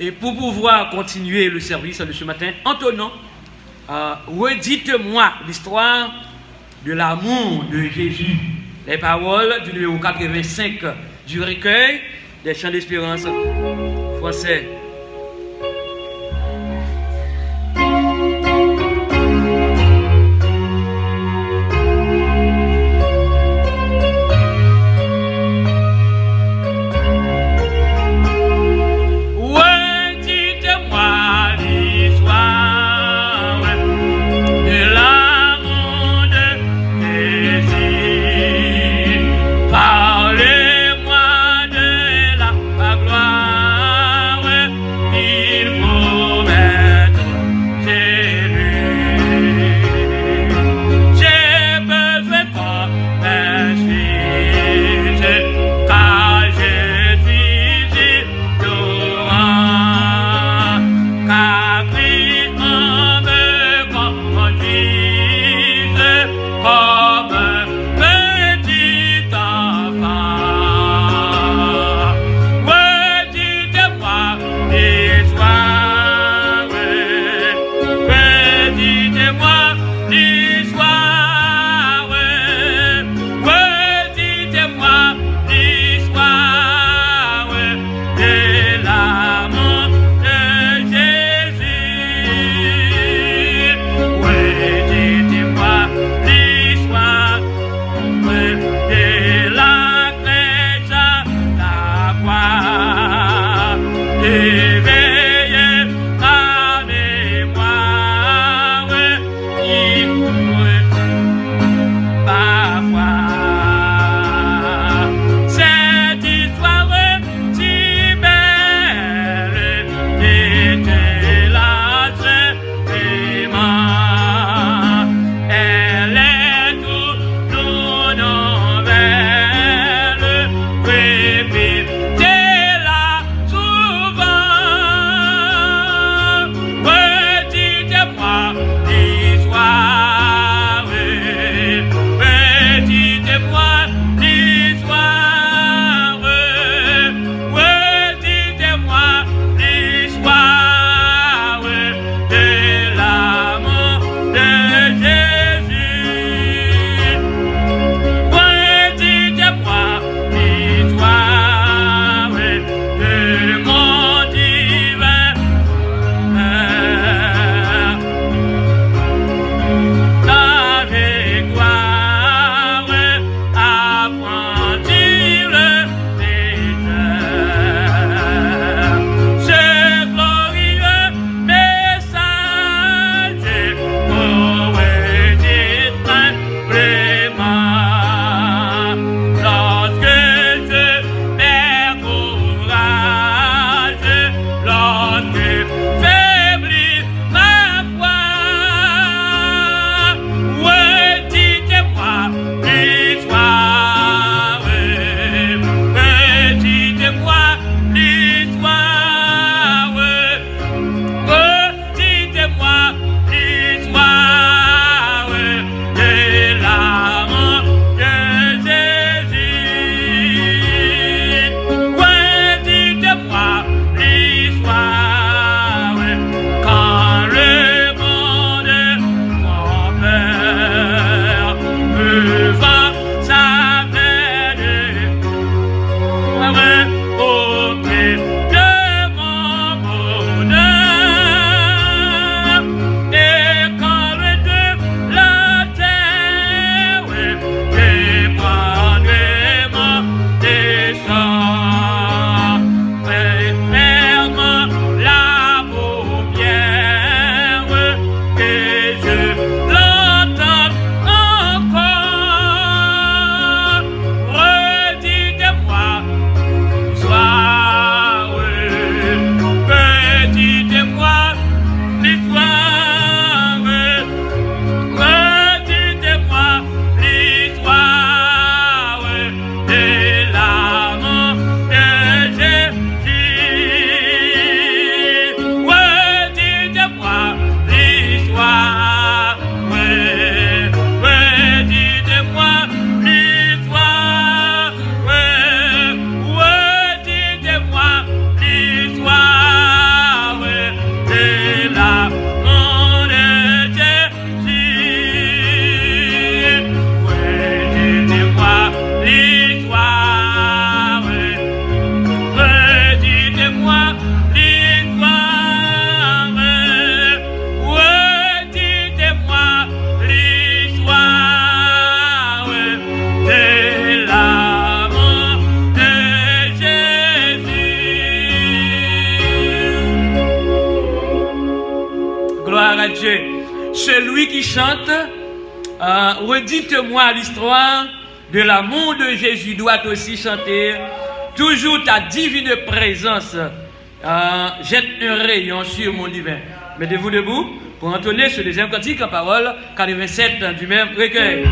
Et pour pouvoir continuer le service de ce matin, Antonin, redites-moi l'histoire de l'amour de Jésus. Les paroles du numéro 85 du recueil des chants d'espérance français. Souvent à Dieu. Celui qui chante, redites-moi l'histoire de l'amour de Jésus, doit aussi chanter toujours ta divine présence. Jette un rayon sur mon divin. Mettez-vous debout pour entonner ce deuxième cantique en parole 87 du même recueil.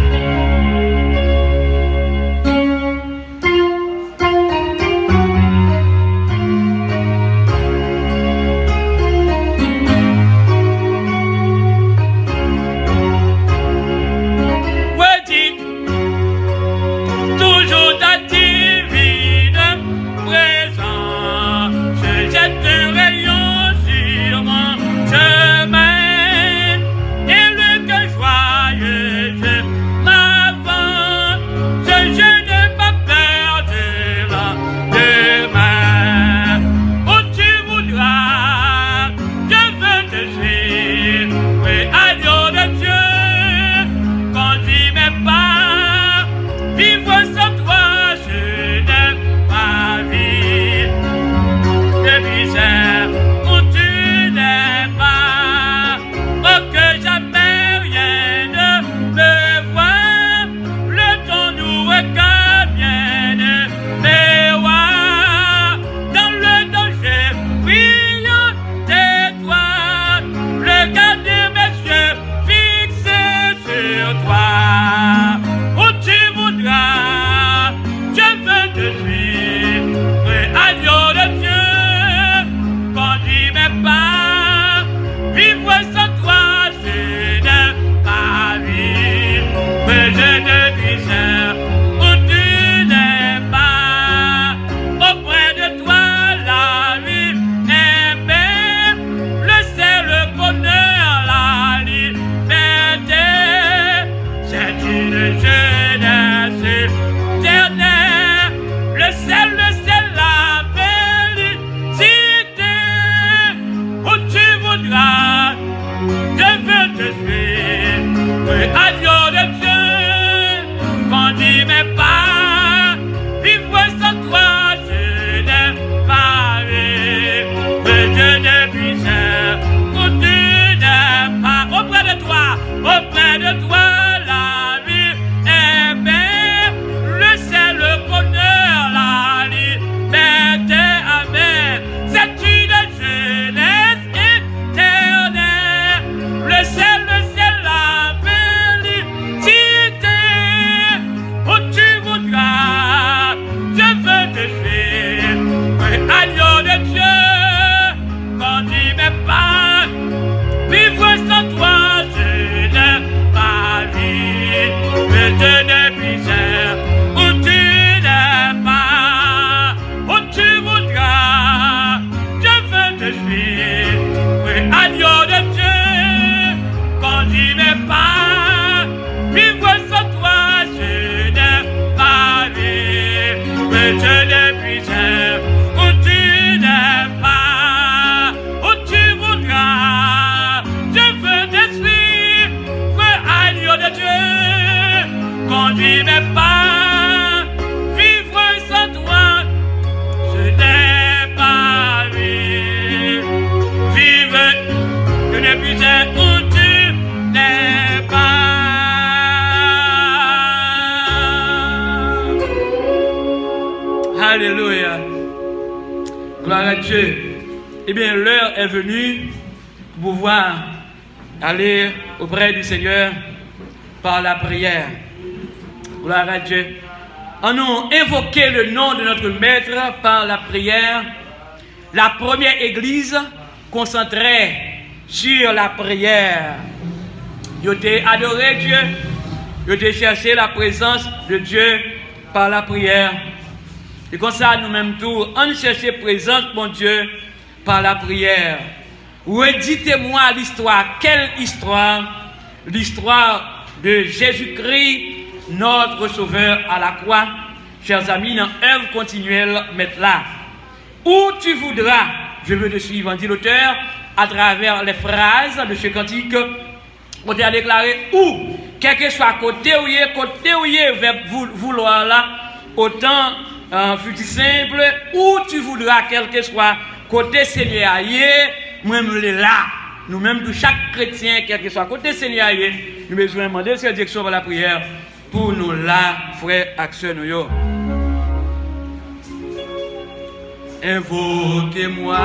Alléluia. Gloire à Dieu. Eh bien, l'heure est venue pour pouvoir aller auprès du Seigneur par la prière. Gloire à Dieu. En nous invoquer le nom de notre Maître par la prière. La première église concentrée sur la prière. Ils ont adoré Dieu. Ils ont cherché la présence de Dieu par la prière. Et comme ça, nous-mêmes tous, on cherche présence, mon Dieu, par la prière. Redites-moi l'histoire. Quelle histoire? L'histoire de Jésus-Christ, notre Sauveur à la croix. Chers amis, dans œuvre continuelle, mettre là. Où tu voudras, je veux te suivre, dit l'auteur, à travers les phrases de ce cantique, on a déclaré où, quel que soit côté où il est, vouloir là, autant fut simple, où tu voudras, quel que soit côté Seigneur, moi-même là. nous-mêmes, de chaque chrétien, quel que soit côté Seigneur, nous besoin de demander cette direction pour la prière pour nous là, frères et sœurs. Invoquez-moi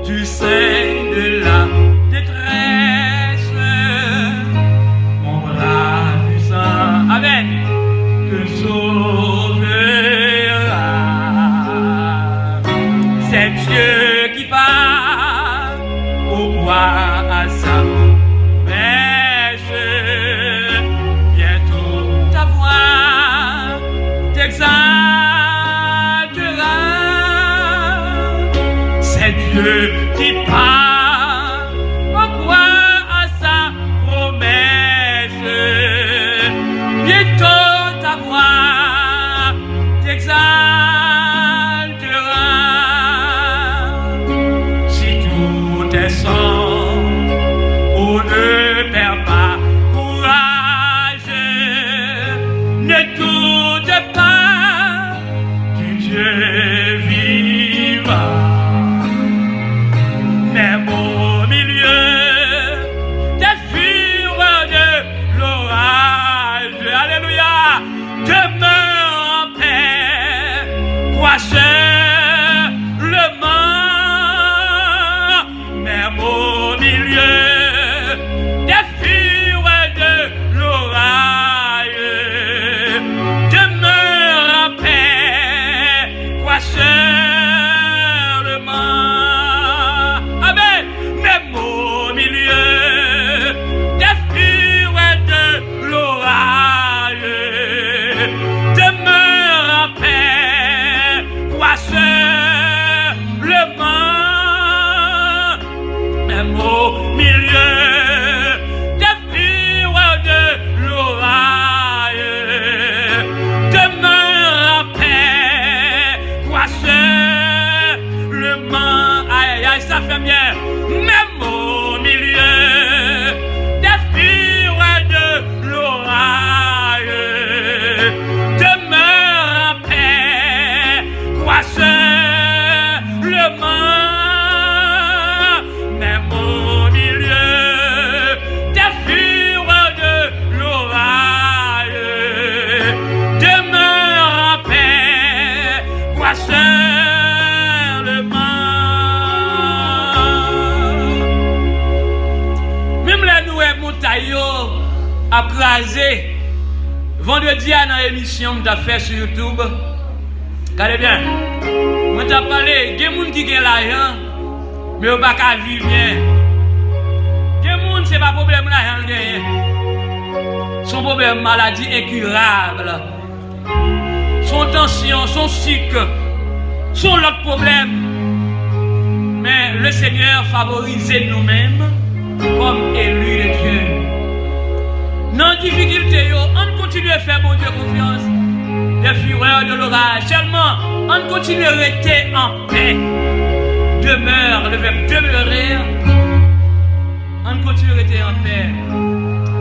du sein de la détresse, mon bras puissant, Amen, te sauvera. C'est Dieu qui parle au roi à sa mèche. Bientôt ta voix t'exaltera. C'est Dieu qui parle au roi à sa promesse. Bientôt ta voix t'exaltera. Si tout est sans, on ne perd pas courage. Ne doute pas du Dieu vivant. Même au milieu des fureurs de l'orage, alléluia, demeure en paix, crois seulement. Même au milieu des fureurs de l'orage, demeure en paix, crois seulement. Amen. Même au milieu des fureurs de l'orage, demeure en paix, crois seulement. Même au milieu des fureurs de l'orage, demeure en paix, crois seulement. Aïe, aïe, ça fait bien. Même au milieu des fureurs de l'orage, demeure en paix, crois seulement. Même au milieu des fureurs de l'orage, demeure en paix, crois seulement. Même la nouvelle montagne a crasé. Vendredi à dans l'émission que tu as fait sur YouTube. Regardez bien. Moi t'ai parlé, il y a des gens qui ont l'argent, mais ils ne peuvent pas vivre bien. Il y a des gens, ce n'est pas problème l'argent gagné. Son problème maladie incurable. Son tension, son sucre, son autre problème. Mais le Seigneur favorise nous-mêmes comme élus de Dieu. Dans la difficulté, on continue à faire mon Dieu confiance. Des fureurs de l'orage. Seulement, on continue à rester en paix. Demeure, le verbe demeurer. On continue à rester en paix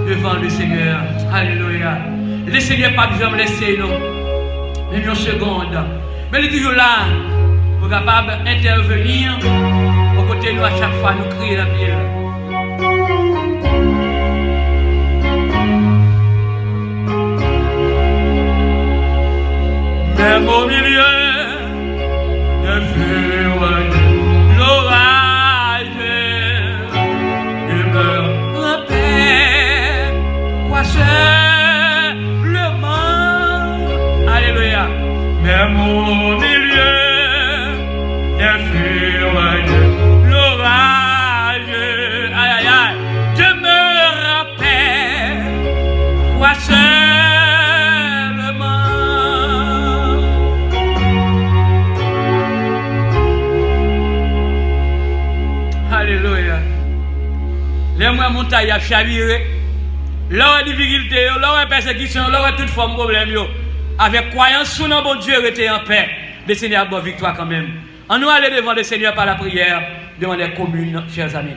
devant le Seigneur. Alléluia. Le Seigneur n'a pas besoin de laisser nous. Même une seconde. Mais il est toujours là pour capable d'intervenir aux côtés de nous à chaque fois nous crier la Bible. Même au milieu de fureurs de l'orage, demeure en paix, crois seulement. Alléluia. Même au milieu des fureurs de l'orage, aïe aïe aïe, demeure en paix, crois seulement. Alléluia. Les mois montagne a chaviré. Là, difficulté, là, persécution, là, toute forme de problème. Avec croyance sous notre bon Dieu, était en paix. Le Seigneur a bonne victoire quand même. On nous aller devant le Seigneur par la prière, devant les communes, chers amis.